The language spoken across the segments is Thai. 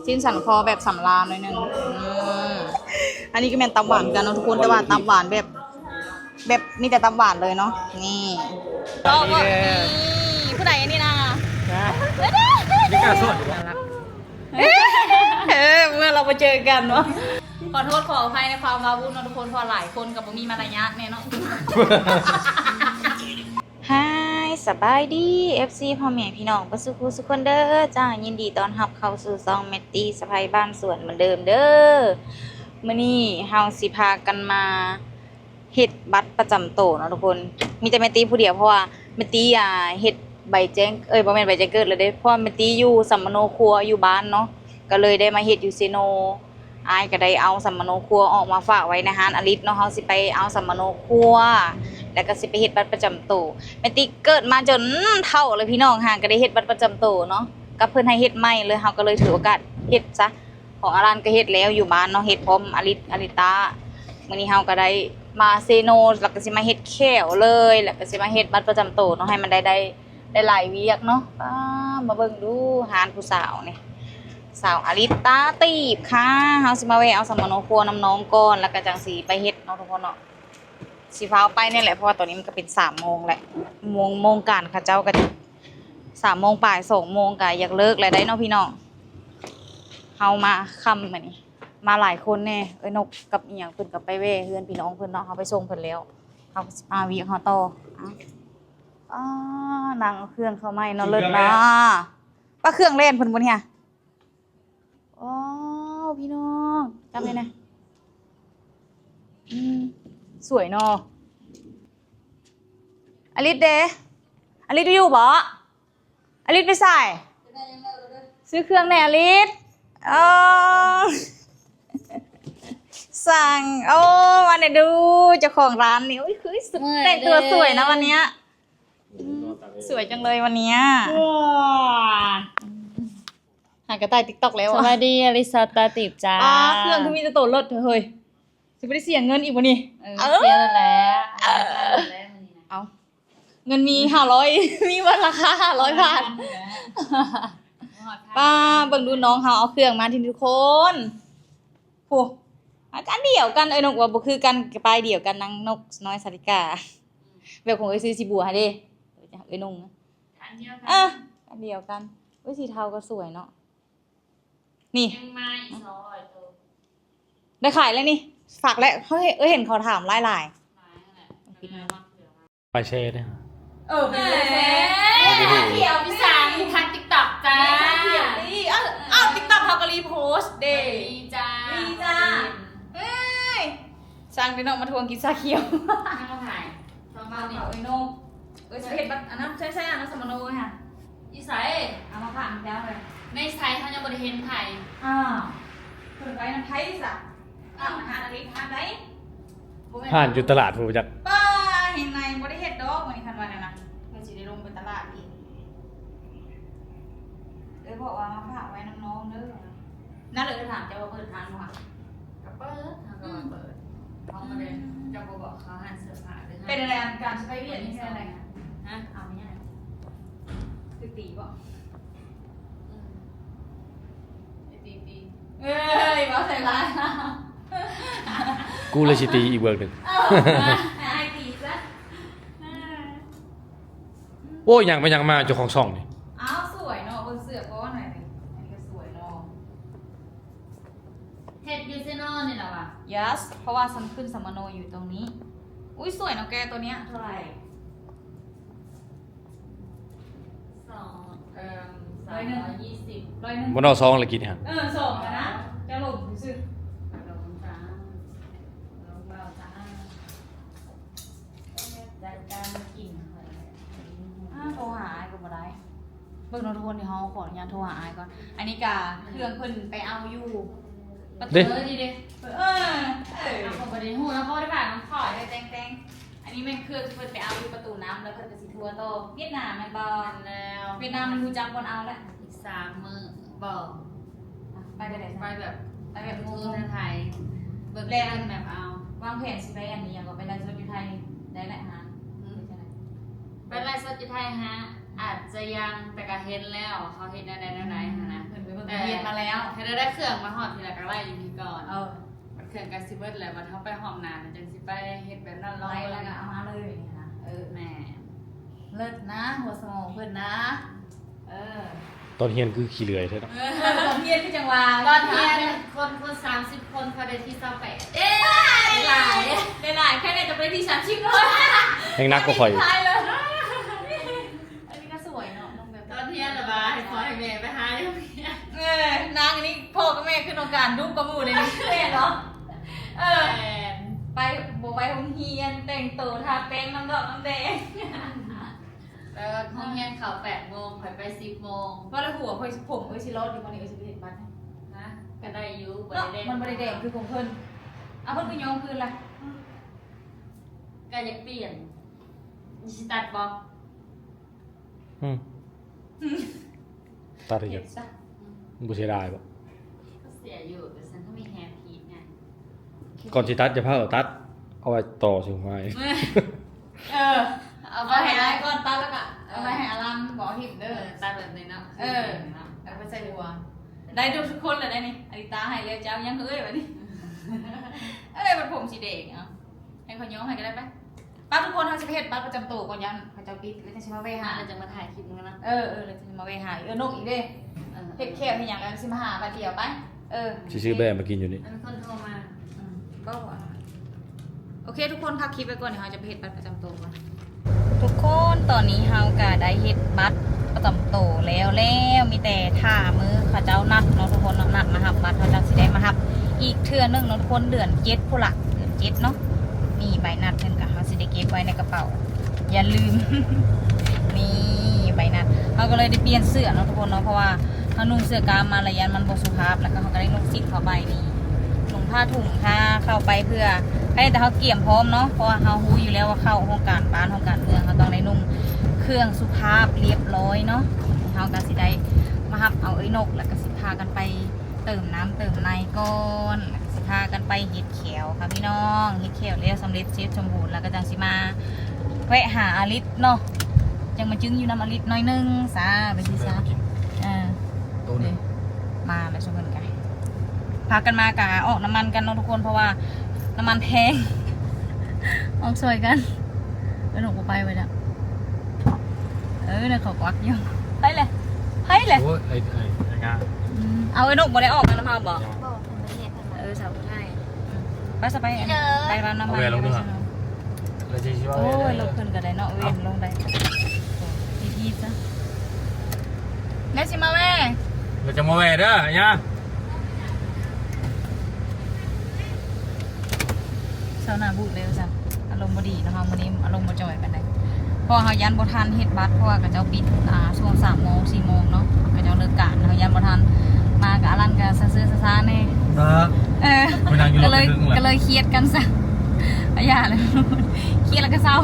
ชิ้นสันคอแบบสำราญหน่อยนึงอันนี้ก็เป็นตับหวานกันเนาะทุกคนแต่ว่าตับหวานแบบมีแต่ตับหวานเลยเนาะนี่ก็ผู้ใดอันนี้นะนี่กล้าสดน่ารักเมื่อเรามาเจอกันเนาะขอโทษขออภัยในความว้าวุ่นเนาะทุกคนเพราะหลายคนกับมีมารยาทเนี่ยเนาะฮายสบายดี FC พ่อแม่พี่น้องประสุขสุขคนเด้อจ้ายินดีต้อนรับเข้าสู่ซองเมตตี้สะพายบ้านสวนเหมือนเดิมเด้อมื้อนี้เฮาสิพากันมาเฮ็ดบัตรประจำตัวเนาะทุกคนมีแต่เมตตี้ผู้เดียวเพราะว่าเมตตี้เฮ็ดใบแจ้งบ่แม่นใบแจ้งเกิดเลยเด้เพราะเมตตี้อยู่สัมมโนครัวอยู่บ้านเนาะก็เลยได้มาเฮ็ดอยู่เซโนอายก็ได้เอาสัมมโนครัวออกมาฝากไว้ในร้านอลิศเนาะเฮาสิไปเอาสัมมโนครัวแล้วก็สิไปเฮ็ดบัตรประจำตัวแม่ติเกิดมาจนเฒ่าเลยพี่น้องห่างก็ได้เฮ็ดบัตรประจำตัวเนาะกับเพิ่นให้เฮ็ดใหม่เลยเฮาก็เลยถือโอกาสเฮ็ดซะของอารันก็เฮ็ดแล้วอยู่บ้านเนาะเฮ็ดพร้อมอลิตามื้อนี้เฮาก็ได้มาเซโนแล้วก็สิมาเฮ็ดแค้วเลยแล้วก็สิมาเฮ็ดบัตรประจำตัวเนาะให้มันได้หลายเวียกเนาะมาเบิ่งดูหานผู้สาวนี่สาวอลิตาตีบค่ะเฮาสิมาแวะเอาสัมมโนครัวน้ำน้องก่อนแล้วก็จังสิไปเฮ็ดเนาะทุกคนเนาะสิฟ้าไปนี่แหละเพราะว่าตอนนี้มันก็เป็น3:00 นแหละโมงการเขาเจ้าก็3:00 นปลาย2:00 นก็อยากเลิกแล้วได้เนาะพี่น้องเฮามาค่ำมื้อนี้มาหลายคนแน่นกกับอีหยังเพิ่นก็ไปแว่เฮือนพี่น้องเพิ่นเนาะเฮาไปส่งเพิ่นแล้วเฮาก็สิมาวิเฮาต่อนั่งเอาเครื่องเข้าไม้เนาะเลิศนะป้าเครื่องเล่นเพิ่นบ่เนี่ยอ๋อพี่น้องจำได้นะสวยเนาะอลิศเด้อลิศอยู่บ่อลิศไปใส่ซื้อเครื่องแน่อลิศสั่งวันนี้ดูเจ้าของร้านนี่อุ้ยคือแต่งตัวสวยนะวันเนี้ยสวยจังเลยวันเนี้ยหากระต่าย TikTok แล้วสวัสดีอลิซาตาติบจ้าเครื่องคือมีแต่โตเลิศเฮ้ยจะไม่ได้เสียเงินอีกวะนี่เสียแล้วเอาเงินมี500มีวันราคา500 บาทป้าเบิ่งดูน้องเฮาเอาเครื่องมาที่ทุกคนโหกันเดี่ยวกันนกว่าบ่คือกันไปเดี่ยวกันนางนกน้อยสาริกาแบบของซื้อสิบัวให้เด้นุ่งอันเดียวกันอันเดียวกันสีเทาก็สวยเนาะนี่ยังมาอีก100ตัวได้ขายแล้วนี่ฝากแล้วเห็นเขาถามหลายไปเชยเนี่ยเป็นเเขียวพี่สามทาง TikTok จ้าเขียวดีTikTok เขาก็รีโพสต์เด้ดีจ้าสร้างพี่น้องมาทวงกินชาเขียวให้เขาถ่ายประมาณนี้โน่เห็นบัตรอันนั้นใช่อันนั้นสมโนค่ะอีใส่เอามาผ่านแล้วเลยในไซส์เขายังบริเห็นไข่เปิดไว้น้ำไทยสักหาอะไรหาไรผ่านอยู่ตลาดผู้จักป้าเห็นในบริเฮ็ดดอกมันคันว่าเนี่ยนะมันสิได้ลงไปตลาดอีกบอกว่ามาฝากไว้น้องๆเด้อนั่นเลยถามจะว่าเปิดทานบ่ก็เปิดเขาก็เปิดเขามาเลยจะบอกเขาหันเสื้อผ้าเป็นอะไรการใช้เวียนนี่เป็นอะไรนะเอาไม่ใช่คือตีบ่ตีบ่ใส่ร้ายกูเลยสิตีอีกเบิกหนึ่งให้ตีซะโอ้ยยังไปยังมาเจ้าของช่องนี่สวยเนาะบนเสื้อเพราะว่าไหนอันนี้ก็สวยเนาะเฮ็ดยูเซนอลนี่แหละว่ะ yes เพราะว่าซันขึ้นสมโนอยู่ตรงนี้อุ้ยสวยเนาะแกตัวเนี้ยเท่าไหร่320มันเอาซองอะไรกินฮะส่งนะจะหลงซื้อโทรหาไอ้ก็บ่ได้เบิ่งโน้ตทุกคนที่เขาขออนุญาตโทรหาไอ้ก่อนอันนี้กะเครื่องเพิ่นไปเอาอยู่ดีดิผมบ่ได้ฮู้แล้วเขาได้ผ่านน้ำข่อยได้แตงอันนี้แม่นเครื่องเพิ่นไปเอาอยู่ประตูน้ำแล้วเพิ่นก็สิทัวร์โตเวียดนามแม่นบ่แล้วเวียดนามมันรู้จักคนเอาแล้วอีก3 มื้อบอกไปได้ไปแบบงงไทยเบิ่งแรกแบบเอาวางแผนสิไปอันนี้อย่างก็ไปไลฟ์สดอยู่ไทยได้แหละฮะไปไลฟ์สดอยู่ไทยฮะอาจจะยังแต่ก็เห็นแล้วเขาเห็นได้นะเพิ่นไปเบิ่ บิ่งเรียนมาแล้ว ถ้าได้เครื่องมาหอมทีละก็ไล่อยู่ที่ก่อน มัน เครื่องกาซิเบิร์ดแหละมันเขาไปหอมนานจังสิไปเฮ็ดแบบนั้น ไล่แล้วก็เอามาเลยนี่นะแม่ เลิศนะหัวสมองเพิ่นนะตอนเฮียนคือขี้เลื่อยใช่ไหม ตอนเรียนที่จังหวัด ตอนเรียนคน30 คนเขาได้ที่28หลายแค่ไหนจะไปที่30เลย ยังนักก็ข่อย อันนี้ก็สวยเนาะน้องแบบ ตอนเรียนระบายขอให้แม่ไปหาเรื่องเมีย นางอันนี้พ่อกับแม่ขึ้นโอกาสดุกระมูเลยนี่แม่เนาะไปโบไปโรงเรียนแต่งตัวทาแป้งน้ำดอกน้ำแดง แล้วห้องเรียนเขา8 โมงข่อยไป10 โมง ว่าแล้วหัวค่อยผมชิโร่ดีวันนี้ชิไปเห็นบ้าน นะก็ได้อยู่บ่ เนาะ ได้ มันบริแดงคือผมเพิ่นเอาเพิ่นคือยองคืนละ ก็อยากเปลี่ยนสิตัดบ่ ตัดเหียนบุเสียดายปะ ก็เสียอยู่แต่ฉันก็มีแฮร์พีทไง ก่อนสิตัดจะพาเอาตัดเอาไว้ต่อสิไว้ เอาไป เอาให้ ให้ ได้ ได้ ก่อนตาแล้วก็เอาไปให้อารัมบอกหิบเด้อ ตัดแบบนี้เนาะ เอาไปใส่หัวได้ดูทุกคนเลยได้นี่อริตาให้เลยเจ้ายังเอ้ยแบบนี้มันผมสีแดงอ่ะให้เขาย้อมให้ก็ได้ปะป้าทุกคนเขาจะไปเฮ็ดบัตรประจำตัวก่อนยันเขาจะปิดแล้วจะมาเวหา เราจะมาถ่ายคลิปนึงนะ แล้วจะมาเวหานกอีกเด้เฮ็ดแค่ให้อย่างนั้นสิมาหาบัดเดียวไปสิซื้อแบะมากินอยู่นี่ มันคนโทรมา ก็โอเคทุกคนพักคลิปไปก่อนเดี๋ยวเราจะไปเฮ็ดบัตรประจำตัวก่อนทุกคนตอนนี้เฮาก็ได้เฮ็ดบัตรประจำตัวแล้วมีแต่ท่ามือเขาเจ้านัดเนาะทุกคนนัดมารับบัตรเขาจะสิได้มารับอีกเทื่อนึงเนาะทุกคนเดือน7พุ่นละเดือน7เนาะนี่ใบนัดเพิ่นก็เฮาสิได้เก็บไว้ในกระเป๋าอย่าลืม นี่ใบนัดเขาก็เลยได้เปลี่ยนเสื้อเนาะทุกคนเนาะเพราะว่าเขานุ่งเสื้อกล้ามมาระยะมันบ่สุภาพแล้วก็เขาก็ได้นุ่งซิ่เข้าไปนี่นุ่งผ้าถุงผ้าเข้าไปเพื่อให้แต่เขาเกี่ยมพร้อมเนาะเพราะว่าเขาฮู้อยู่แล้วว่าเข้าโครงการบ้านโครงการเมืองเขาต้องได้นุ่งเครื่องสุภาพเรียบร้อยเนาะเขาก็สิได้มารับเอาไอ้นกแล้วก็สิพากันไปเติมน้ำเติมในก่อนแล้วก็สิพากันไปเฮ็ดแขวค่ะพี่น้องเฮ็ดแขวแล้วสำเร็จเสร็จสมบูรณ์แล้วก็จังสิมาแวะหาอาลิศเนาะจังมาจึงอยู่น้ำอาลิศน้อยนึงซาไปสิซาตัวนึง มาแล้วชมกันกันพากันมากะออกน้ำมันกันเนาะทุกคนเพราะว่าน้ำมันแพง ออกซอยกันแล้วหนูก็ไปไว้แล้วเนี่ยเขากวักอยู่ไปเลยโอ้ยไอ้งา เอาไอ้นกบ่ได้ออกกันน้ำมันบอก บอกคนประเทศสาวไทย ไปสไปไปบ้านน้ำมันโอ้ยรถเพิ่นก็ได้เนาะเวียนลงได้ทีจ้ะได้สิมาแม่ เราจะมาแหวเด้อเนี่ย เช้าหน้าบูดเลยจ้ะอารมณ์บดีนะคะวันนี้อารมณ์บ่จ่อยปานใดเพราะเขายันบ่ทันเฮ็ดบัตรเพราะว่าเขาเจ้าปิดช่วง3 โมง 4 โมงเนาะเขาเจ้าเลิกการเขายันบ่ทันมากับอลันกับซื่อๆซ่าๆแน่ก็เลยเครียดกันซะอย่าเลยเครียดแล้วก็เศร้า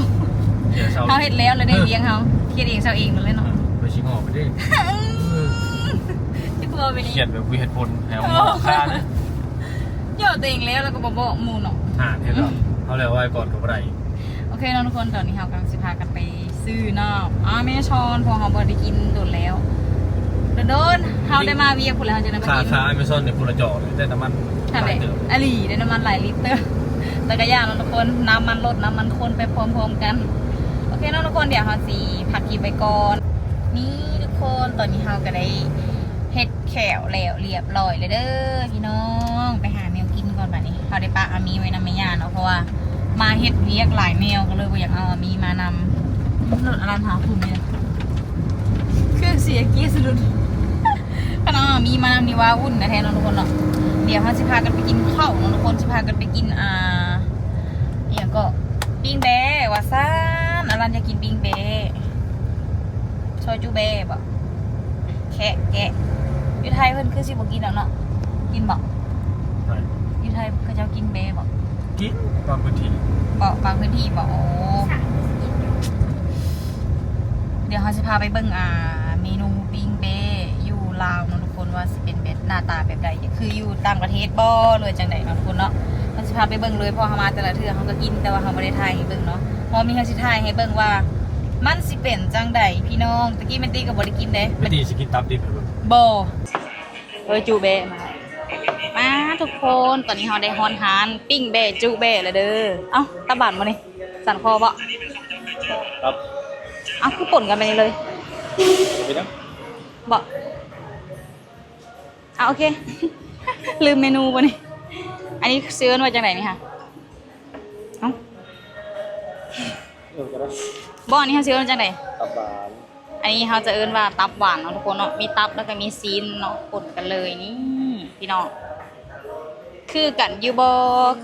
เขาเฮ็ดแล้วเลยได้เลี้ยงเขาเครียดเองเศร้าเองเลยเนาะ ไปชิงออกไปดิ จะกลัวไปนี่ เขียนแบบวิเหตุผลแถวค่าเลย เยอะตัวเองแล้วก็บ่หมู่เนาะ เห็นหรอเขาเลยว่าก่อนกับอะไร โอเคน้องทุกคนตอนนี้เรากำลังสิพากันไปซื้อเนาะแม่ชอนพอเขาบ่ได้กินโดนแล้วโดนเขาได้มาเวียพุ่นแล้วเขาจะได้มากิน ค่าอเมซอนเนี่ยคนละจอเลยแต่น้ำมัน ค่ะเลยอลีได้น้ำมันหลายลิตรแต่ก็ย่างทุกคนน้ำมันลดน้ำมันคนไปพร้อมๆกันโอเคน้องทุกคนเดี๋ยวเราสิพักกินไปก่อนนี่ทุกคนตอนนี้เราก็ได้เฮ็ดแขวแล้วเรียบร้อยเลยเด้อพี่น้องไปหาแมวกินก่อนแบบนี้เขาได้ปะอามีไว้นำไม่ยาเนาะเพราะว่ามาเฮ็ดเรียกหลายแมวก็เลยอยากเอาอามีมานำรถอะไรหาคุณเนี่ยเครื่องเสียเกียร์สะดุดก็น้องอามีมานำนี่ว่าวุ่นนะแท้น้องทุกคนเนาะเดี๋ยวเขาจะพากันไปกินข้าวน้องทุกคนจะพากันไปกินอย่างก็ปิ้งแบะว่าซ่านอลันจะกินปิ้งแบะซอยจูแบะบ่แกะอยู่ไทยเพิ่นคือสิบ่กินแล้วเนาะกินบ่อยู่ไทยเขาเจ้ากินแบะบ่ กินบางพื้นที่ บ่บางพื้นที่บ่โอ้เดี๋ยวเขาจะพาไปเบิ่งเมนูปิ้งแบะอยู่ลาวเนาะทุกคนว่าสิเป็นแบบหน้าตาแบบใดคืออยู่ต่างประเทศบ่หรือจังไดเนาะทุกคนเนาะเขาจะพาไปเบิ่งเลยเพราะเขามาแต่ละเทื่อเขาก็กินแต่ว่าเขาบ่ได้ถ่ายให้เบิ่งเนาะพอมีเขาสิถ่ายให้เบิ่งว่ามันสิเป็นจังใดพี่น้องตะกี้แม่นตีก็บ่ได้กินเด้ ไม่ดีสกินตับดิบ บ่ จูเบะมาทุกคนตอนนี้เราได้ฮอนฮานปิ้งเบะจูเบะแล้วเด้อเอ้าตาบานมานี่สั่นคอบ่ ครับ เอ้าคือป่นกันไปนี่เลย ไปนะ บ่โอเค ลืมเมนูบ่นี่อันนี้ซื้อมาจากไหนนี่ค่ะเอ้า ก็ได้ บ่อันนี้เขาซื้อมาจากไหน ตับบาน อันนี้เขาจะเอิ้นว่าตับหวานเนาะทุกคนเนาะมีตับแล้วก็มีซีนเนาะป่นกันเลยนี่พี่น้องคือกันอยู่บ่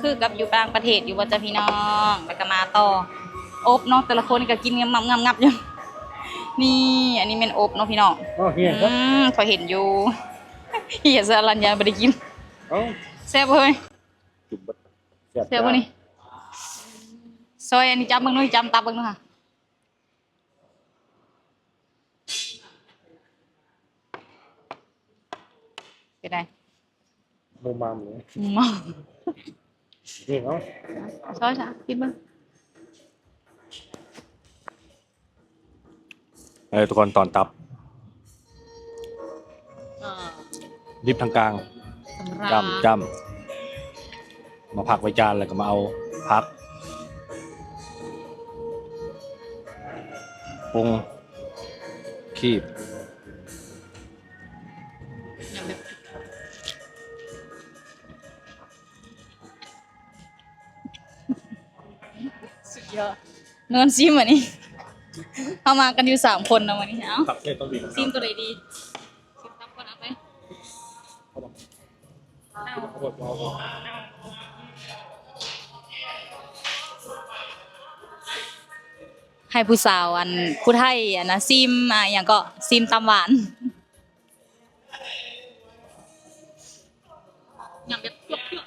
คือกับอยู่ต่างประเทศอยู่บ่จ้ะพี่น้องแล้วก็มาต่ออบเนาะแต่ละคนก็กินงับๆอยู่นี่อันนี้เป็นอบเนาะพี่น้อง อ๋อเฮียครับ พอเห็นอยู่เฮียสารัญญาบ่ได้กิน เอ้า แซ่บเฮ้ย จุบบัด แซ่บบ่นี่ซอยอันนี้จับเบิ่งหน่อยจำตับเบิ่งหน่อยค่ะเป็นไง มุมมามเลย มอง นี่เนาะ ซอยจ้ะกินเบิ่ง ทุกคนตอนตับดิบทางกลาง สำราญ จ้ำมาผักไว้จานแล้วก็มาเอาพักปรุงคีบ สุดยอดนอนซิมวันนี้เอามากันอยู่3คนนะวันนี้เอ้า ผักเทศต้องดี ซิมตัวไหนดีซิมตับก่อนเอาไปให้ผู้สาวอันผู้ไทยอันนะซิมอย่างก็ซิมตำหวานอย่างแบบเปรี้ยว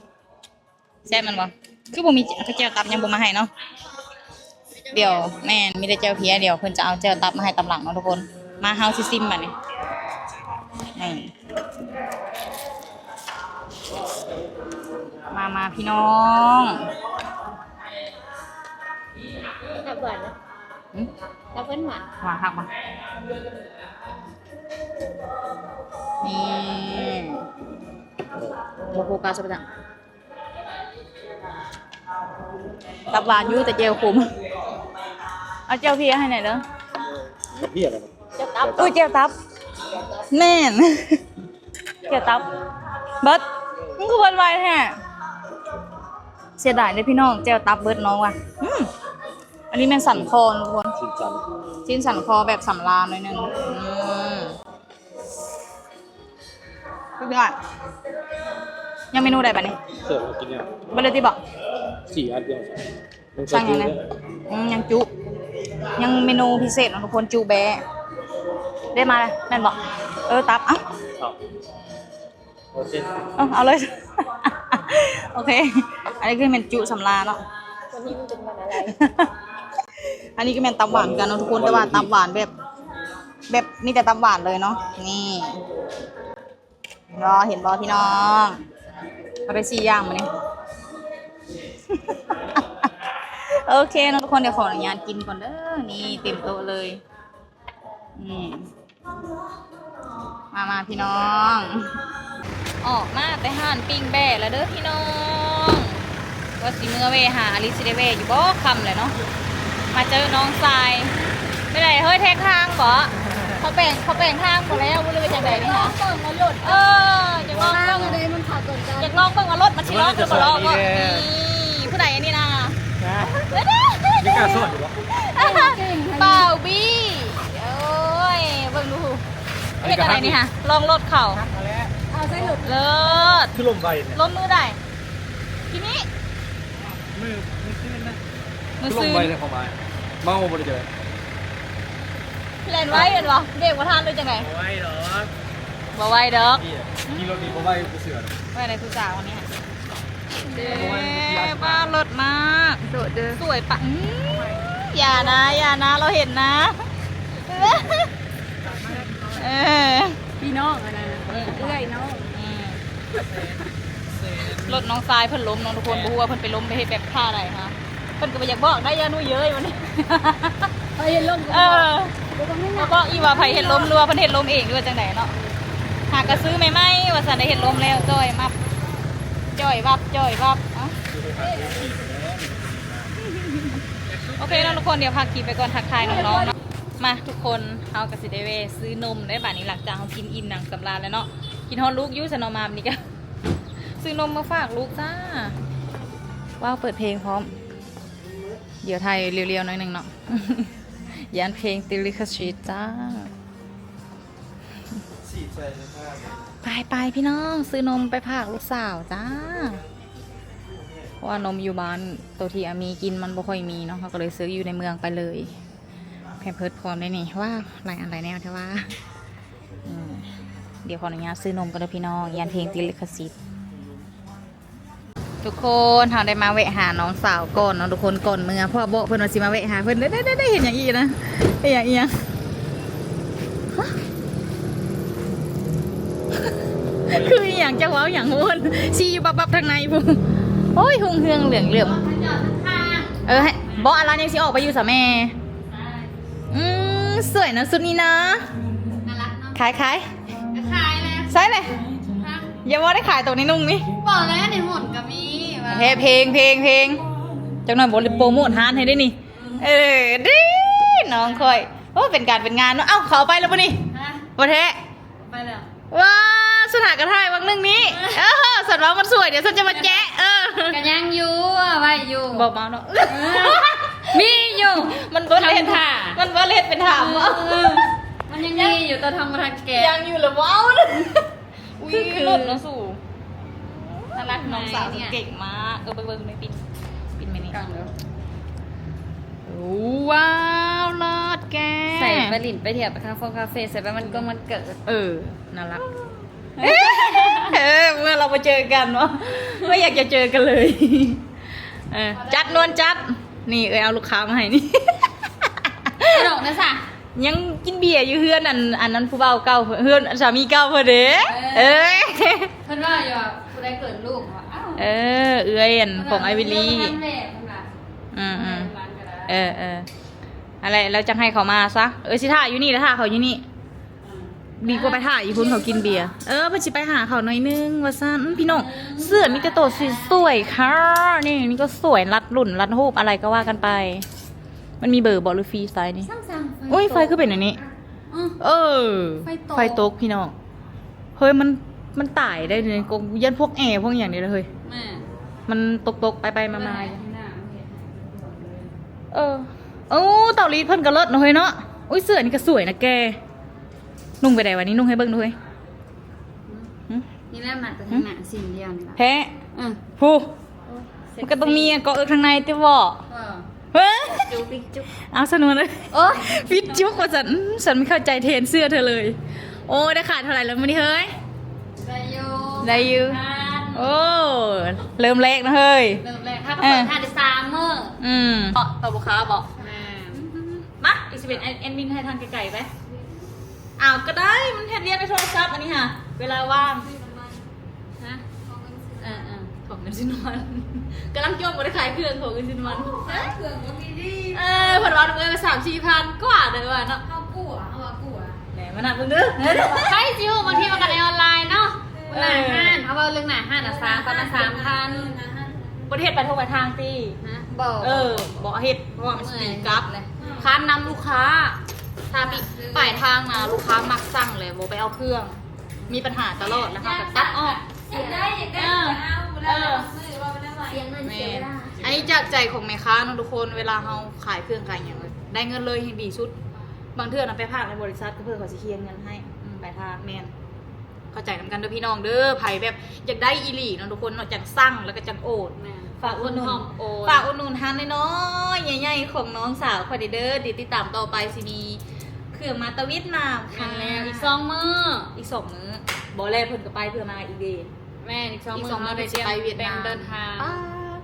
ๆแซ่บมันบ่คือบ่มีแจ่วตับยังบ่มาให้เนาะเดี๋ยวแม่นมีแต่แจ่วเพียเดี๋ยวเพิ่นจะเอาแจ่วตับมาให้ตำหลังเนาะทุกคนมาเฮาสิซิมบัดนี้นี่มาพี่น้อง ตับหวานนะ หึ ตับหวาน หวานคักบ่นี่บ่โฟกัสซะจังตับหวานอยู่แต่แจ่วขมเอาแจ่วเพียให้หน่อยเด้อ กับพี่อะไร จะตับ อุ้ยแจ่วตับแม่น แจ่วตับเบิดมันคือเบิดไวแท้เสียดายเด้อพี่น้องแจ่วตับเบิดน้องว่ะอันนี้แม่นสันคอทุกคน ชิ้นจัน ชิ้นสันคอแบบสำราญหน่อยหนึงสุดยอดยังเมนูใดบัดนี้ เสิร์ฟมากินเนี่ย บ่ได้ที่บอก 4 อันเดียวต้อง สั่งยังไง เนี่ย ยังจุยังเมนูพิเศษของทุกคนจูแบะได้มาเลยแม่นบอกตับเอ้า เอาโอเค เอาเลย โอเค อันนี้คือเป็นจุสำราญเนาะ วันนี้มันเป็นวันอะไร อันนี้ก็เป็นตับหวานกันเนาะทุกคนแต่ว่าตับหวานแบบมีแต่ตับหวานเลยเนาะนี่รอเห็นบอพี่น้องเอาไป4 อย่างมานี่ โอเคเนาะทุกคนเดี๋ยวขออนุญาตกินก่อนเด้อนี่เต็มโต๊ะเลยนี่มาพี่น้องออกมาไปห่านปิ้งแบ่แล้วเด้อพี่น้องว่าสิเมื่อเวหาอลิซิเดเวอยู่บ่คำเลยเนาะมาเจอน้องทรายไม่ได้เฮ้ยแทงทางบ่เขาแบ่งทางหมดแล้วบ่รู้เป็นจังไดนี่ค่ะ เปิดมาหลุด จะลอง ตั้ เบิ่ ง ง อะไรมันขาดก่อนกัน อยากลองเบิ่งว่ารถมันสิล็อกหรือบ่ล็อกบ่นี่ผู้ใดอันนี้นะเด้อ ไม่กล้าสวดหรอ เป่าบี้โอ้ยเบิ่งดูเฮ็ดอะไรนี่ฮะลองรถเข่า เอาใส่หลุด เลิศ คือลมไฟเนี่ย ล้มมือได้ทีนี้ มือขึ้นนะ มือ คือล ซื้ ม อ ไฟเลยเข้ามาเมาบ่ได้เจอ พี่แลนไว้เห็นบ่เบรกบ่ทันเลยจังไง ไว้เหรอ บ่ไว้ดอก กินรถนี้บ่ไว้กูเสือ ไว้ในผู้สาวคนนี้ฮะเด้บ้านรถมากสวยปะอย่านะเราเห็นนะเออ พี่น้องอะไรเอื้อยน้อง รถน้องทรายเพิ่นล้มน้องทุกคนบ่ฮู้ว่าเพิ่นไปล้มไปเฮ็ดแบบท่าใดฮะเพิ่นก็บ่อยากบอกได้ยานุ่ยเย้ยวันนี้ เอ เห็นลม เขาบอกอีว่าไผเห็ดลมรัวาเพิ่นเห็ดลมเองหรือว่าจังไดเนาะหากก็ซื้อใหม่ๆว่าซั่นได้เห็ดลมแล้วจ้อยมับจ้อยวับเอ้าโอเคแล้วทุกคนเดี๋ยวพักคลิปไปก่อนทักทายน้องๆเนาะมาทุกคนเฮาก็สิได้เวซื้อนมได้บัดนี้หลังจากเฮากินอิ่มหนังสำราญแล้วเนาะกินฮอดลูกอยู่ซะเนาะมาบัดนี้ก็ ซื้อนมมาฝากลูกจ้าว้าวเปิดเพลงพร้อมเดี๋ยวไทยเรียวๆหน่อยหนึงเนาะ ยันเพลงติลิคชีจ้าไปพี่น้องซื้อนมไปฝากลูกสาวจ้าเพราะว่านมอยู่บ้านตัวที่อามีกินมันบ่ค่อยมีเนาะเขาก็เลยซื้ออยู่ในเมืองไปเลยแพมเพิร์ดพร้อมได้นี่ว่าหลายอันหลายแนวใช่ว่าเดี๋ยวขออนุญาตซื้อนมกันเลยพี่น้องยันเพลงติลิคชีทุกคนเราได้มาแวะหาน้องสาวก่อนเนาะทุกคนก่อนเมื่อพ่อบอกเพิ่นว่าสิมาแวะหาเพิ่นได้เห็นอย่างอีนะเห็นอย่างอีนะคืออย่างจะว้าวอย่างวนชีอยู่บับทางในพุ่งโอ้ยหงเฮืองเหลืองเหลื่อมให้บอกอะไรยังสิออกไปอยู่สะแม่สวยนะสุดนี้นะน่ารักเนาะขายขายเลย ใช่เลยอย่าว่าได้ขายตัวนี้นุ่งนี่บอกแล้วในหุ่นก็มีเพลงจังหน่อยบริโปรโมทฮานให้ได้นี่ดิน้องคอยโอ้เป็นการเป็นงานเนาะเอ้าเขาไปแล้วปะนี่ประเทศไปแล้วว้าสถานกระทายวังนึงนี้สัตว์ว่ามันสวยเดี๋ยวฉันจะมาแจ๊ะกันยังอยู่ไว้อยู่บอกมาเนาะมีอยู่มันเบิร์ดเล่นถ่ามันเบิร์ดเล่นเป็นถามมันยังมีอยู่ตัวทำมาทางแกยังอยู่หรือว้าวอุ้ยหลุดน้องสู่น่ารักน้องสาวเก่งมากเบิ้งไม่ปินไม่นี่ว้าวเลิศแกใส่ไปหลินไปเที่ยวไปคาเฟ่ใส่ไปมันก็มันเกิดน่ารักเมื่อเรามาเจอกันวะไม่อยากจะเจอกันเลยจัดนวลจัดนี่เอาลูกค้ามาให้นี่ตลกนะสะยังกินเบียร์อยู่เฮือนอันนั้นผู้เบาเก่าเฮือนสามีเก่าเพื่อเด้เพื่อนว่าอยู่ผู้ใดเกิดลูกอันของไอวิลี่อะไรแล้วจะให้เขามาซะสิท่าอยู่นี่แล้วท่าเขาอยู่นี่ดีกว่าไปถ่ายอีพุ่นเขากินเบียร์ไปสิไปหาเขาหน่อยนึงว่าซั่นพี่น้องเสื้อมีแต่โตสวยๆค่ะนี่ก็สวยรัดรุ่นรัดรูปอะไรก็ว่ากันไปมันมีเบอร์บอกหรือฟรีไซส์นี่โอ้ยไฟคือเป็นอันนี้ไฟตกพี่น้องเฮ้ยมันตายได้เลยกงยันพวกแอร์พวกอย่างนี้เลยเฮ้ยมันตกไปมาเต่าลีเพิ่นกระเลิศเนาะเฮ้ยเนาะอุ้ยเสื้อนี่ก็สวยนะแกนุ่งไปไหนวะนี่นุ่งให้เบิ้งด้วยนี่แหละมันจะทำหนังสิ่งเดียวนี่ละแพ้ผู้มันก็ต้องมีเกาะข้างในที่บอกจุ๊บจุ๊บเอาสนุนเลยฟิตจุ๊กว่าฉันไม่เข้าใจเทรนเสื้อเธอเลยโอ้ได้ขาดเท่าไหร่แล้วมันนี่เฮ้ยได้อยู่โอ้เริ่มแรกนะเฮ้ยเริ่มแรกถ้าก็เปิดทานได้3 มื้อต่อลูกค้าบอกมาอีก11แอดมินให้ทางไก่ไปก็ได้มันแทนเรียนในโทรศัพท์อันนี้ค่ะเวลาว่างของเงินสินวันกำลังจ้องมาได้ขายเครื่องของเงินสินวันเครื่องก็ดีผ่อนวันเงินไป3-4 พันก็ว่าเดี๋ยวเนาะเอากู้แหมมันหนักมึงเด้อใช่จิวบางทีมากันในออนไลน์เนาะหน้าห้านเอาเรื่องหน้าห้านประมาณ3,000ประเทศไปทั่วไปทางตีบอกเหตุเพราะว่ามันสีกับเลยค้านนำลูกค้าถ้าปลายทางนะลูกค้ามักสั่งเลยโบไปเอาเครื่องมีปัญหาตลอดแล้วค่ะแบบตัดออกได้อันนี้จากใจของแม่ค้านะทุกคนเวลาเราขายเครื่องขายอย่างเลยได้เงินเลยให้ดีชุดบางเทื่อนะไปพากในบริษัทก็เพื่อเขาจะเคลียร์เงินให้ปลายทางแม่นเข้าใจกันเด้อพี่น้องเด้อไผ่แบบอยากได้อีหลีนะทุกคนเนาะจังสั่งแล้วก็จังโอดฝากอุดหนุนทานน้อยๆใหญ่ๆของน้องสาวคอยเด้อติดตามต่อไปซีดีเครื่องมาตะวิดมาค่ะแล้วอีก2 มื้อบ่แลเพิ่นก็ไปเพื่อมาอีกเดย์แม่อีก2 มื้อเราไปเวียดนามเดินทาง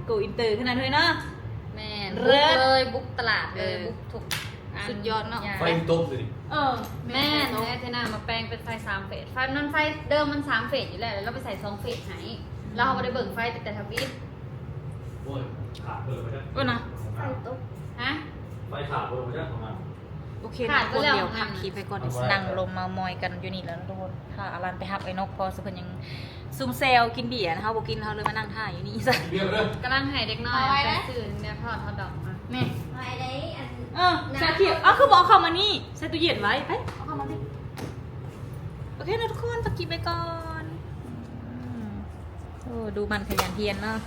กูอินเตอร์ขนาดเลยเนาะแม่เลยบุกตลาดเลยบุกถูกสุดยอดเนาะไฟตกเลยแม่เทน่ามาแปลงเป็นไฟ3 เฟสไฟนั้นไฟเดิมมัน3 เฟสอยู่แล้วเราไปใส่2 เฟสให้เราเอาไปได้เบิ่งไฟแต่ทวิตขาดเบอร์ไปได้นะไฟตกไฟขาดเบอร์ไปได้ของมัน โอเคทุกคนเดี๋ยวพักคลิปไปก่อนนั่งลมมามอยกันอยู่นี่แล้วนะทุกคนค่ะอลันไปฮับไอ้นกพอสุพรรณยังซุ่มเซลกินเบียร์นะคะบอกกินเขาเลยมานั่งท่าอยู่นี่ซะ กำลังให้เด็กน้อยไปสื่อเนี่ยทอดดอกมา แม่ ไว้ได้อัน ใส่เขียวคือบอกเข้ามานี่ใส่ตู้เย็นไว้ไปเอาเข้ามานี่โอเคนะทุกคนพักคลิปไปก่อนโอ้ดูมันขยันเพียรเนาะ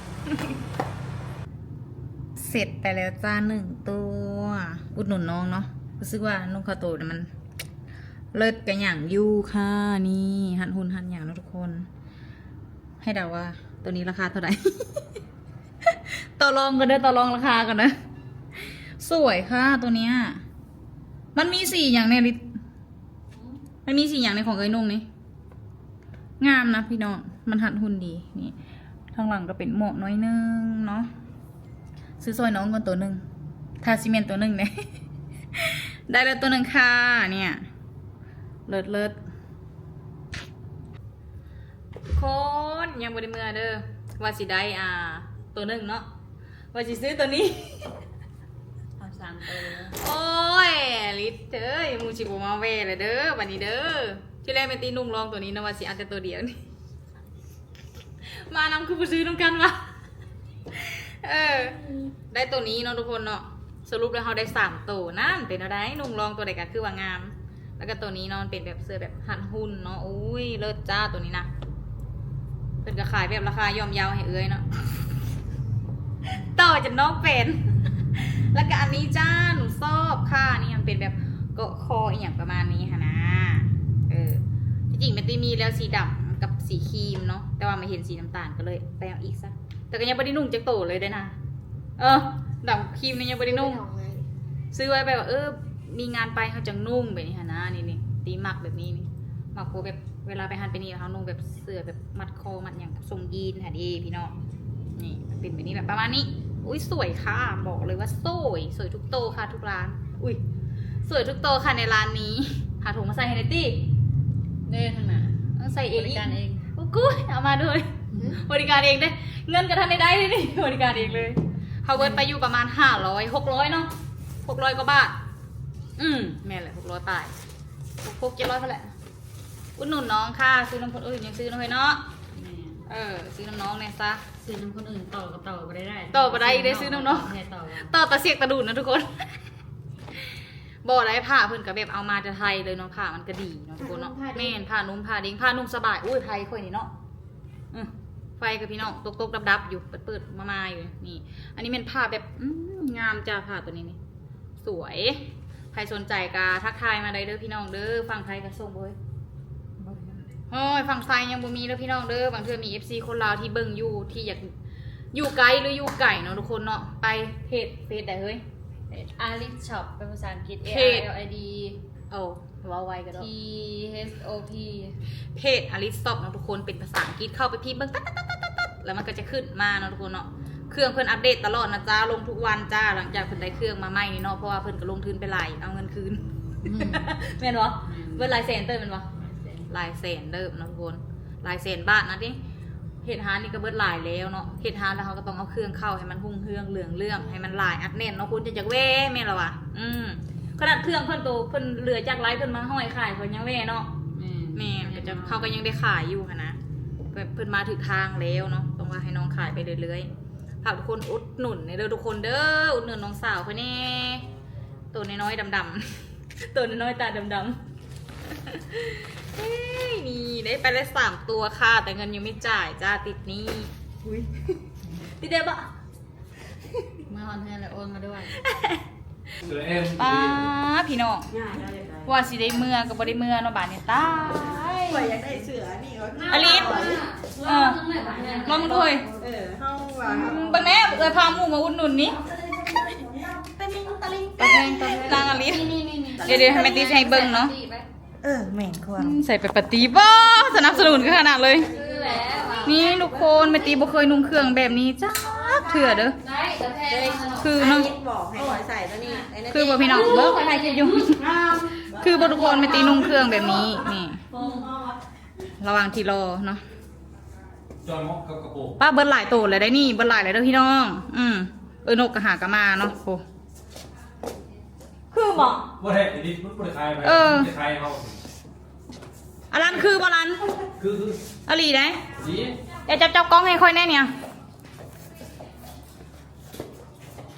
เสร็จไปแล้วจ้า1 ตัวอุดหนุนน้องเนาะรู้สึกว่านุ่งข้าวโตเนี่ยมันเลิศกันอย่างยูค่ะนี่หันหุ่นหันอย่างนะทุกคน ให้เดาว่าตัวนี้ราคาเท่าไหร่ ต่อรองกันเด้อต่อรองราคากันนะสวยค่ะตัวเนี้ยมันมี4อย่างในลิตมันมี4อย่างในของเอ้ยนุ่งนี่งามนะพี่น้องมันหันหุ่นดีนี่ทางหลังก็เป็นหมวกน้อยนึงเนาะซื้อซอยน้องกันตัวหนึ่งทาซีเมนต์ตัวหนึ่งเนี่ย ได้แล้วตัวหนึ่งค่ะเนี่ยเลิศทุกคนยังบริเมื่อเด้อว่าสิได้ตัวหนึ่งเนาะว่าสิซื้อตัวนี้ เอา3ตัว โอ้ยลิตเอ้ยมูชิบุมาเวเลยเด้อวันนี้เด้อที่แรกเป็นตีนุ่งลองตัวนี้นะว่าสิเอาแต่ตัวเดียวนี่ มานำคือผู้ซื้อน้ำกันวะ ได้ตัวนี้เนาะทุกคนเนาะสรุปแล้วเราได้3ตัวนั่นเป็นอะไรนุ่งลองตัวใดก็คือว่างาม แล้วก็ตัวนี้เนาะเป็นแบบเสื้อแบบหันหุ่นเนาะอุ้ยเลิศจ้าตัวนี้นะเป็นกระขายแบบราคาย่อมเยาวให้เอ้ยเนาะ ต่อจากน้องเป็น แล้วก็อันนี้จ้าหนูชอบค่ะนี่มันเป็นแบบเกาะคออีกอย่างประมาณนี้ค่ะนะจริงๆมันจะมีแล้วสีดำกับสีครีมเนาะแต่ว่าไม่เห็นสีน้ำตาลก็เลยไปเอาอีกซะแต่ก็ยังไม่ได้นุ่งจากโตเลยได้นะดำครีมนี่ยังไม่ได้นุ่งซื้อไว้ไปว่ามีงานไปเขาจะนุ่งแบบนี้ค่ะนะนี่ตีหมักแบบนี้นี่หมักโคแบบเวลาไปหันไปนี่เขานุ่งแบบเสื้อแบบมัดคอมัดอย่างกับทรงยีนค่ะดีพี่น้องนี่มันเป็นแบบนี้แบบประมาณนี้อุ้ยสวยค่ะบอกเลยว่าสวยทุกโตค่ะทุกร้านอุ้ยสวยทุกโตค่ะในร้านนี้หาถุงมาใส่ให้ในตี้ เด้ทางไหน ใส่เอง บริการเอง โอ้กูเอามาด้วยบริการเองได้เงินกระทันได้เลยนี่บริการเองเลยเขาเบิร์ดไปอยู่ประมาณ600เนาะ600กว่าบาทแม่นแหละ600ตาย700เท่าไหร่อุดหนุนน้องค่ะซื้อน้ำคนอื่นยังซื้อน้ำเฮ้ยเนาะซื้อน้ำน้องเนี่ยซะ ซื้อน้ำคนอื่นต่อกับต่อไปได้ ต่อบ่ได้ได้ซื้อน้ำน้อง ต่อตะเสียกตะดูดนะทุกคน บ่ได้ผ้าเพิ่นก็แบบเอามาจากไทยเลยเนาะผ้ามันก็ดีเนาะทุกคนเนาะแม่นผ้านุ่มผ้าดิ้งผ้านุ่มสบายอุ้ยไทยค่อยนี่เนาะไฟกับพี่น้องตกๆดับๆอยู่เปิดๆมาอยู่นี่อันนี้เป็นผ้าแบบงามจ้าผ้าตัวนี้นี่สวยใครสนใจก็ทักทายมาได้เด้อพี่น้องเด้อฝั่งไทยก็ส่งบ่โอ้ยฝั่งไทยยังบ่มีเด้อพี่น้องเด้อบางเทื่อมี FC คนลาวที่เบิ่งอยู่ที่อยากอยู่ไกลหรืออยู่ไกลเนาะทุกคนเนาะไปเพจได้เฮ้ยอาริสช็อปเป็นภาษาอังกฤษ เพจ ARLID ว้าวไวกันแล้ว THOP เพจอลิสต็อปนะทุกคนเป็นภาษาอังกฤษเข้าไปพิมพ์เบิ่งตัดแล้วมันก็จะขึ้นมาเนาะทุกคนเนาะเครื่องเพิ่นอัปเดตตลอดนะจ้าลงทุกวันจ้าหลังจากเพิ่นได้เครื่องมาใหม่นี่เนาะเพราะว่าเพิ่นก็ลงทุนไปหลายเอาเงินคืนแม่นบ่เบิดหลายแสนเติมแม่นบ่หลายแสนเด้อนะทุกคนหลายแสนบาทนะดิเฮ็ดหานี่ก็เบิดหลายแล้วเนาะเฮ็ดหาแล้วเขาก็ต้องเอาเครื่องเข้าให้มันหุ่งเฮืองเหลืองเรื่องให้มันหลายอัดแน่นเนาะคุณจะจักแว่แม่นล่ะวะขนาดเครื่องเพิ่นโตเพิ่นเหลือจากไลฟ์เพิ่นมาห้อยขายเพิ่นยังแว่เนาะแม่ก็จะเขาก็ยังได้ขายอยู่ค่ะนะเพิ่นมาถึงทางแล้วเนาะต้องว่าให้น้องขายไปเรื่อยๆฝากทุกคนอุดหนุนเด้อทุกคนเด้ออุดหนุนน้องสาวเพิ่นแน่ตัวน้อยๆดำๆตัวน้อยๆตาดำๆนี่ได้ไปเลย3ตัวค่ะแต่เงินยังไม่จ่ายจ้าติดหนี้อุ้ยติดเดบะ เมื่อวันแทนเลยโอนมาด้วย ป้าพี่น้องว่าสิได้เมื่อก็บ่ได้เมื่อเนาะบาดนี้ตาย สวยอยากได้เสือนี่ก็ อลิสมามึงด้วย เข้าว่า บังแน่พาหมู่มาอุดหนุนนี่ ตะลิงตะลิง ตะแพงนางอลิสเดี๋ยวให้แม่ตีให้เบิ่งเนาะ แม่นควร ใส่ไปปฏิบ่สนับสนุนขนาดเลย ซื้อแล้ว นี่ทุกคนแม่ตีบ่เคยนุ่งเครื่องแบบนี้จ้าเถื่อเด้อ ได้แต่แพง คือเนาะ บอกให้ขอใส่ตัวนี้ไอ้นั่น คือบ่พี่น้องเบิ่งใครคิดอยู่คือบ่ทุกคนแม่ตีนุ่งเครื่องแบบนี้นี่ระหว่างที่รอเนาะ จอยมอกกับกระโปรง ป้าเบิดหลายโตเลยได้นี่เบิดหลายเลยเด้อพี่น้องนกกระหากระมาเนาะโห คือบ่ บ่ได้ดิมันบ่ได้ขายไป เออ จะขายเฮา อลันคือบ่ลัน คือ อลีได้ สิ เดี๋ยวจับกล้องให้ค่อยแน่เนี่ย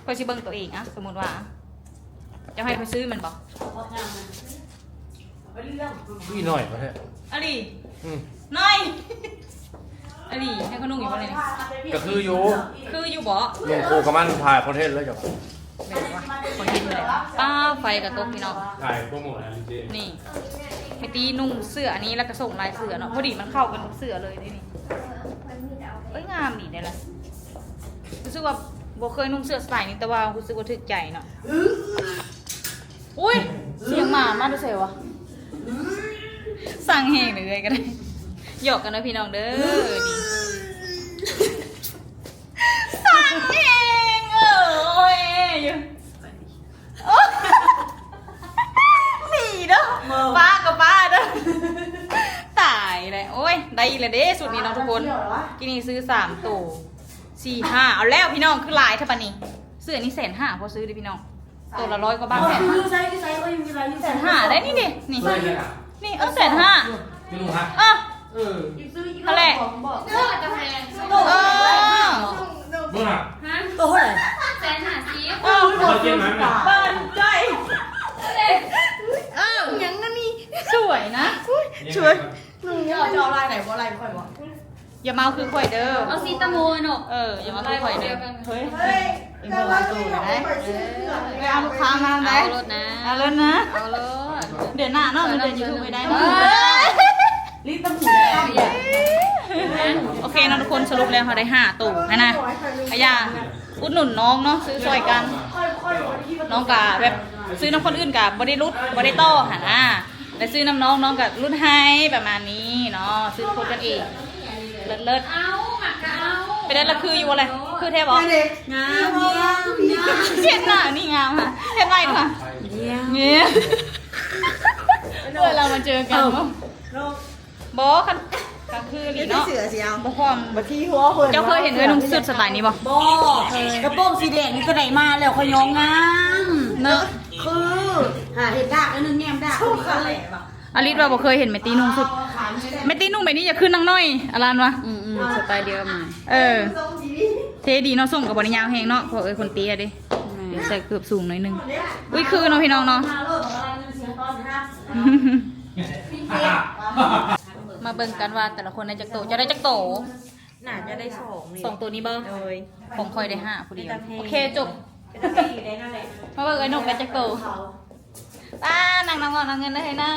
ค่อยสิเบิ่งตัวเองอะสมมุติว่าจะให้ค่อยซื้อมันบ่ พี่หน่อยบ่ได้ อลี อืม น้อยอลีให้เขานุ่งอยู่บ่เลยนี่ ก็คืออยู่ คืออยู่บ่ ลงโคกับมันถ่ายคอนเทนต์แล้วจ้ะ แบบว่าขอเห็นเลยป้าไฟกับตกพี่น้อง ถ่ายโปรโมทอะไรเจ๊ นี่ไปตีนุ่งเสื้ออันนี้แล้วก็ส่งลายเสื้อเนาะพอดีมันเข้ากันทุกเสื้อเลยนี่เอ้ยงามดีเนี่ยแหละรู้สึกว่าโบเคยนุ่งเสื้อสไตล์นี้แต่ว่ารู้สึกว่าถึกใจเนาะอุ้ยเสียงหมามาดูเสียวะสั่งแห้งเลยก็ได้หยอกกันนะพี่น้องเด้อดีสั่งแห้งโอ้ยอยู่หนีเด้อป้ากับป้าเด้อตายเลยโอ้ยได้เลยเด้สุดนี้เนาะทุกคนกินนี่ซื้อ3ตัว4-5เอาแล้วพี่น้องคือหลายเท่าปะนี่เสื้อนี่150,000พอซื้อดิพี่น้องตัวละ100 กว่าบาท150,000ได้นี่ดินี่ เฮ้ยเนี่ยอ่ะ นี่150,000 พี่ลุงฮะ อ่ะ เออ นั่นแหละ เสื้อกาแฟ เออ เบิ่งอ่ะ ฮะ ตัวเท่าไหร่ 150 เออ เขาเจ๊งมั้ยน่ะ เปิดใจเออยังนั่นนี่สวยนะ ช่วย จะเอาลายไหนบ่ลายค่อยบ่ อย่าเมาคือข่อยเด้อ เอาซีตาโมนก อย่าเมาคือข่อยเด้อเฮ้ย เฮ้ยก็ลายตัวไหน ไปเอาลูกค้ามาไหม เอารถนะ เอาเลยนะ เอารถ เดี๋ยวหน้าเนาะมันเดินยูทูบไปได้ ลิ้นตะหมูแล้ว โอเคนะทุกคนสรุปแล้วเขาได้5ตู้นะนะพยาอุดหนุนน้องเนาะซื้อซอยกัน น้องกะแบบซื้อน้ำคนอื่นกะบ่ได้รุดบ่ได้โต้หันนะแต่ซื้อน้ำน้องน้องกะรุดให้ประมาณนี้เนาะซื้อคนกันเองเลิศ เอาหมักเอา ๆไปได้ละคืออยู่อะไรคือแท้บอก เด็กงาม เห็นหน้านี่งามค่ะเห็นไรค่ะเนี่ยเมื่อเรามาเจอกันบอกกันก็คือลี นี่ เนาะ เสือเสียว บอกความ บัที่หัวเพิ่น เจ้าเคยเห็นเลยนุ่งสุดสไตล์นี้บ่ บ่กระโปรงสีแดงนี่ก็ได้มาแล้วขยองงาม เนอะ คือหาเห็ดดากแล้วนึงแง้มดากนี่ก็แหละบ่ อลิศว่าบ่เคยเห็นแม่ตีนุ่งสุดแม่ตีนุ่งแบบนี้อย่าขึ้นนางน้อยอลันวะ สไตล์เดียวกันมา เทดีเนาะส่งกับบริยาวแหงเนาะเพราะคนตีอะดิเดี๋ยวใส่เกือบสูงหน่อยนึงอุ้ยคือเนาะพี่น้องเนาะ มาเบิ่งกันว่าแต่ละคนได้จักโตจะได้จักโต น่าจะได้2นี่ 2ตัวนี้เบิ่ง เลย ผมคอยได้5ผู้เดียวโอเคจบ เป็นตะกี้ได้นั่นแหละ มาเบิ่งไอ้หนุ่มได้จักโตป้านางงอนเอาเงินได้ให้นะ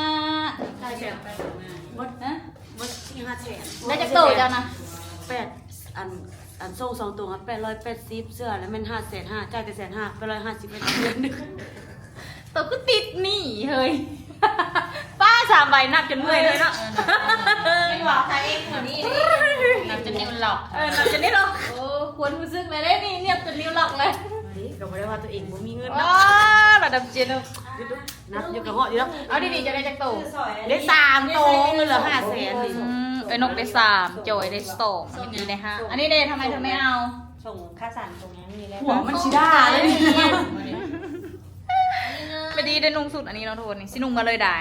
ได้แสนไปหมด นะ หมดที่5แสน ได้จักโตเจ้านะ 8อันส่ง2ตัวครับ880เสื้อแล้วมัน5,500จ่ายแต่150,000 850เป็นเดือนนึง ตัวก็ติดหนี่เฮ้ย ป้า3ใบนับจนเมื่อยเลยเนาะ เป็นหวังใครเองเหมือนนี้นับจนนิ้วหลอก นับจนนี่หรอกโอ้ควรรู้สึกเลยได้นี่เนียบจนนิ้วหลอกเลย ก็บ่ได้ว่าตัวเองบ่มีเงิน ว้าระดับเจน นับอยู่กับเหาะอยู่แล้ว เอาดีๆจะได้จักโต ได้3โตเงินเหลือ500,000นี่ ไอ้นกได้3จอยได้2อันนี้ได้5อันนี้ได้ทำไมเธอไม่เอา ส่งค่าสั่นตรงนี้มีแล้ว หัวมันชิด้าเลยไปดีได้นุ่งสุดอันนี้เนาะทุกคนนี่สินุ่งมาเลยได้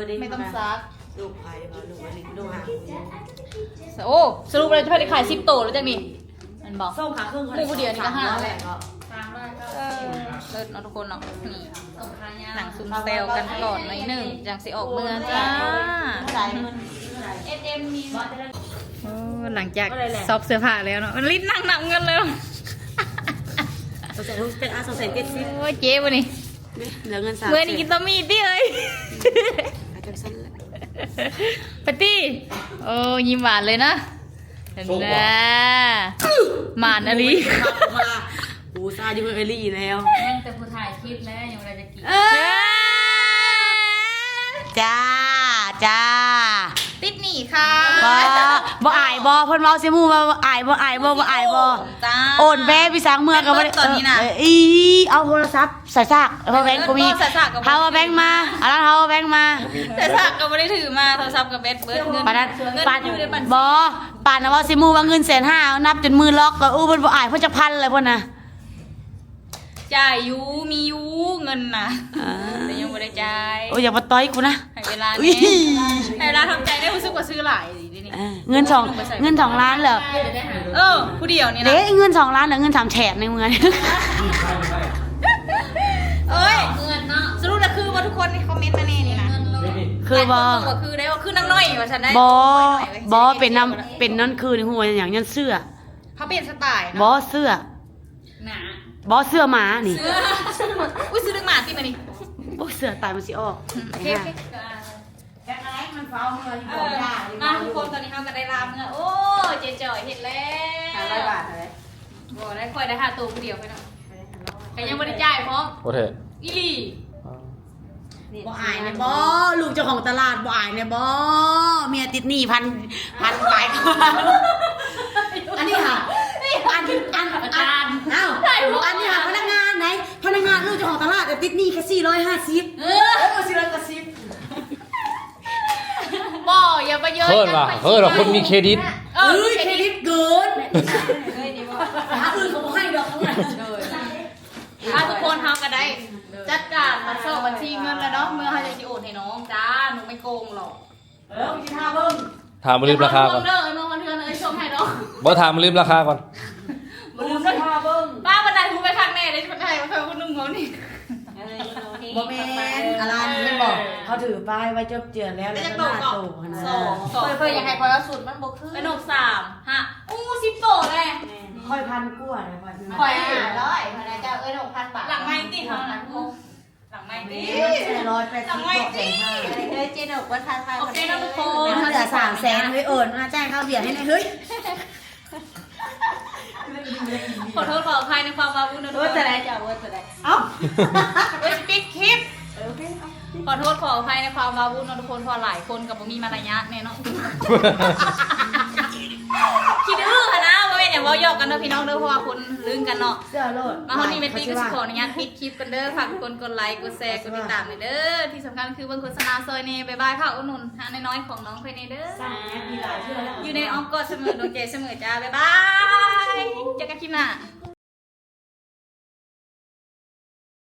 ดี ไม่ต้องซัก ลูกไผ่บ่ลูกอันนี้ลูกหา โอ้สรุปเลยจะไปขาย10โตแล้วจังนี่มันบอก ส้มขาครึ่ง หมู่เดียวนี่ก็ห้าแล้ว 300 เลิศเนาะทุกคนเนาะนี่ ส่งขายา หนังซุ่มเซลกันก่อนหน่อยหนึ่งจังสิออกเมืองจ้า จ่ายเงิน SM มี โอ้หลังจากซอบเสื้อผ้าแล้วเนาะมันลิ้นนั่งนับเงินเลย 200,000เป็น270 โอ้ยเจ๊วะนี่ เหลือเงิน3 เมื่อนี้กินต้มมีดดิเอ้ย จังซั่นแหละ ปาร์ตี้โอ้ยิ้มหวานเลยนะเห็นไหมหมานอะไร มาอูซาอยู่เอลี่แล้ว ยังแต่ผู้ถ่ายคลิปแล้วยังไม่ได้จะกิน จ้าจ้า ติดหนีค่ะ บ่อายบ่เพิ่นเว้าสิหมู่ว่าบ่อายบ่อายบ่บ่อายบ่ จ้า โอนแม่พี่สังเมื่อก็บ่ได้ ตอนนี้น่ะ อีเอาโทรศัพท์ใส่ซากเอาแบงค์ก็มี ใส่ซากก็มี เอาแบงค์มาเอาแล้วเอาแบงค์มา แต่สักก็ไม่ได้ถือมาโทรศัพท์กับเบสเบิร์ดเงิน ปานนั้น เงิน ปาน อยู่ในบัญชี บ่ปานน่ะว่าสิหมู่ว่าเงิน150,000นับจนมือล็อกก็เพิ่นบ่อายเพิ่นจะพันเลยเพิ่นน่ะ จ่ายอยู่มีอยู่เงินน่ะแต่ยังบ่ได้จ่าย โอ้ยอย่ามาต่อยกูนะ ให้เวลา อุ้ย แน่ให้เวลาทำใจได้รู้สึกว่าซื้อหลายดินี่ เงิน2ล้านเหรอ ผู้เดียวนี่นะ เด้เงิน2ล้านเหรอเงิน3แฉกในเมือง เอ้ย เงินเนาะ สรุปแล้วคือว่าทุกคนในคอมเมนต์มาแน่นี่นะ คือบ่ ว่าคือได้ว่าคือนังน้อยว่าฉันได้ บ่เป็นนั่นคือในหัวอย่างยันเสื้อ เขาเปลี่ยนสไตล์ บ่ เนาะ เสื้อ หนา บ่เสื้อหมานี่ อุ้ยซื้อดึงหมาสิมานี่ บ่เสื้อตายมันสิออก โอเคโอเคมาทุกคนตอนนี้เขาก็ได้ลาเมื่อโอ้เจ๊จ่อยเห็นแล้ว500 บาทเลยบ่ได้ค่อยได้5ตัวผู้เดียวไปเนาะแต่ยังบ่ได้จ่ายพร้อม โอเค อีหลี บ่อายเนี่ยบ่ลูกเจ้าของตลาดบ่อายเนี่ยบ่เมียติดหนี้พันไปอันนี้ค่ะอันอ้าวอันนี้ค่ะพนักงานไหนพนักงานลูกเจ้าของตลาดแต่ติดหนี้แค่450450 บ่อย่าไปเยอะ เพิ่นว่าคนมีเครดิต เออ เครดิตเกินถ้าอื่นเขาบ่ให้ดอกเขาไง ถ้าทุกคนทำกันได้จัดการมาสอบบัญชีเงินแล้วเนาะเมื่อให้จะโอนให้น้องจ้าหนูไม่โกงหรอก กินท่าเบิ่ง ถามมาลืมราคาก่อน เด้อน้องมาเทือนชมให้น้อง บ่ถามมาลืมราคาก่อน มาลืมด้วยป้าบันไดทุกไปข้างแน่เลยคนไทยมาเพิ่มคนนุ่มเขานี่ บ่แม่นอะไรเห็นบอกเขาถือป้ายไว้จบเจือนแล้วแล้วก็หน้าโตหั่นน่ะ เพิ่มอยากให้พอแล้วสุดมันบกขึ้นเป็น6 3ฮะอู้10โตเลย ค่อยพันกว่านะค่อย คอย500พนักเจ้า6,000 บาทหลังไม่ติดเท่านั้นหลังไม่ติด 180บอกใจห้า เจนกว่าทานโอเคนะทุกคน เหลือ300,000เฮ้ยเอิญมาจ้างข้าวเบียร์ให้หน่อยเฮ้ย ขอโทษขออภัยในความวาวุ่นนะทุกคน เอ้า เว้ยปิดคลิปขอโทษขออภัยในความวาวุ่นนะทุกคนเพอหลายคนกับบ่มีมารยาทแน่เนาะคิดดื้อค่ะนะว่าเป็นอย่างว่าหยอกกันเด้อพี่น้องเด้อเพราะว่าคนลืมกันเนาะ เสื้อโลด มาเฮานี่เมตตี้ก็สิขออนุญาตปิดคลิปกันเด้อฝากทุกคนกดไลค์กดแชร์กดติดตามหน่อยเด้อที่สำคัญคือเบิ่งโฆษณาซอยนี่บ๊ายบายค่ะอุดหนุนหาน้อยๆของน้องไปนี่เด้อ มีหลายเสื้อแล้ว อยู่ในอ้อมกอดเสมอดวงใจเสมอจ้าบ๊ายบายเจอกันคลิปหน้า